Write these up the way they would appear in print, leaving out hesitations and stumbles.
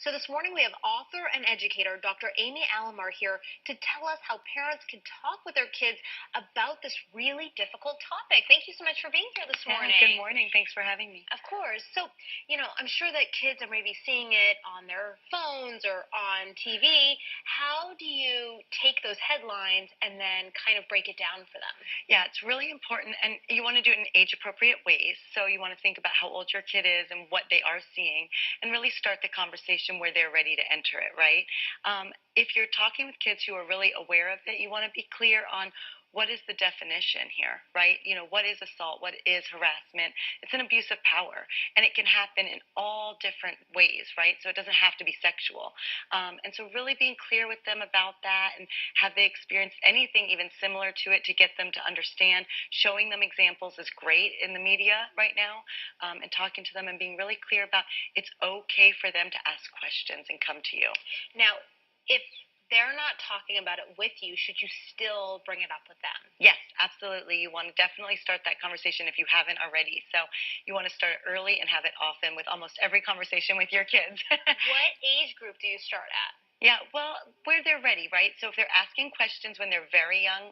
So this morning we have author and educator Dr. Amy Alamar here to tell us how parents can talk with their kids about this really difficult topic. Thank you so much for being here this Yeah, morning. good morning. Thanks for having me. Of course. So, I'm sure that kids are maybe seeing it on their phones or on TV. How do you take those headlines and then kind of break it down for them? Yeah, it's really important, and you want to do it in age-appropriate ways. So you want to think about how old your kid is and what they are seeing, and really start the conversation where they're ready to enter it, right? If you're talking with kids who are really aware of it, you want to be clear on what is the definition here, right? What is assault? What is harassment? It's an abuse of power, and it can happen in all different ways, right? So it doesn't have to be sexual. And so really being clear with them about that, and have they experienced anything even similar to it to get them to understand. Showing them examples is great in the media right now, and talking to them and being really clear about it's okay for them to ask questions and come to you. Now, if they're not talking about it with you, should you still bring it up with them? Yes, absolutely. You want to definitely start that conversation if you haven't already. So you want to start early and have it often with almost every conversation with your kids. What age group do you start at? Yeah, well, where they're ready, right? So if they're asking questions when they're very young,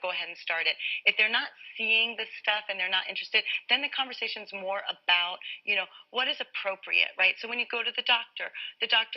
go ahead and start it. If they're not seeing the stuff and they're not interested, then the conversation's more about, what is appropriate, right? So when you go to the doctor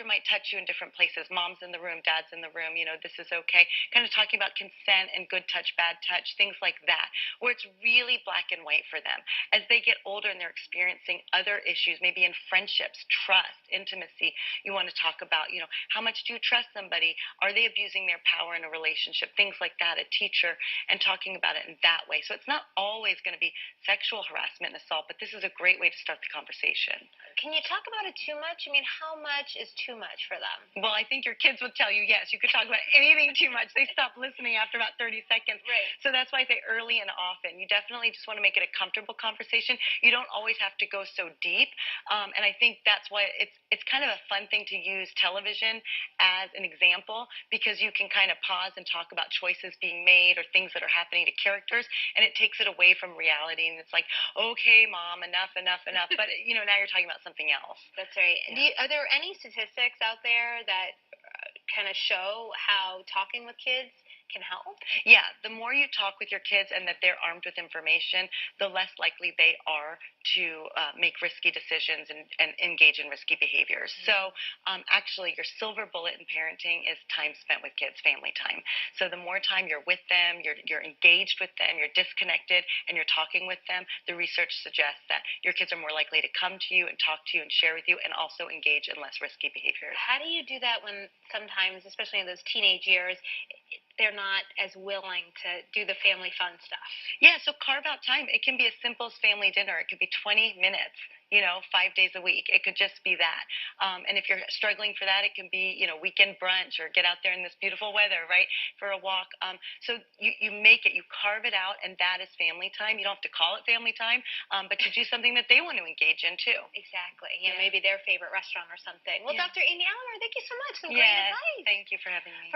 might touch you in different places. Mom's in the room, dad's in the room, this is okay. Kind of talking about consent and good touch, bad touch, things like that, where it's really black and white for them. As they get older and they're experiencing other issues, maybe in friendships, trust, intimacy, you want to talk about, how much do you trust somebody? Are they abusing their power in a relationship? Things like that, a teacher, and talking about it in that way. So it's not always going to be sexual harassment and assault, but this is a great way to start the conversation. Can you talk about it too much? I mean, how much is too much for them? Well, I think your kids would tell you, yes, you could talk about anything too much. They stop listening after about 30 seconds. Right. So that's why I say early and often. You definitely just want to make it a comfortable conversation. You don't always have to go so deep. And I think that's why it's kind of a fun thing to use television as an example, because you can kind of pause and talk about choices being made or things that are happening to characters, and it takes it away from reality. And it's like, okay, mom, enough. But now you're talking about something else. That's right. Yeah. Are there any statistics out there that kind of show how talking with kids can help? Yeah, the more you talk with your kids and that they're armed with information, the less likely they are to make risky decisions and engage in risky behaviors. So actually, your silver bullet in parenting is time spent with kids, family time. So the more time you're with them, you're engaged with them, you're disconnected, and you're talking with them, the research suggests that your kids are more likely to come to you and talk to you and share with you, and also engage in less risky behaviors. How do you do that when sometimes, especially in those teenage years, they're not as willing to do the family fun stuff? Yeah, so carve out time. It can be as simple as family dinner. It could be 20 minutes, 5 days a week. It could just be that. And if you're struggling for that, it can be, weekend brunch, or get out there in this beautiful weather, right, for a walk. So you make it, you carve it out, and that is family time. You don't have to call it family time, but to do something that they want to engage in too. Exactly. Maybe their favorite restaurant or something. Well, Yeah. Dr. Amy Alamar, thank you so much. Some great Yes, advice. thank you for having me.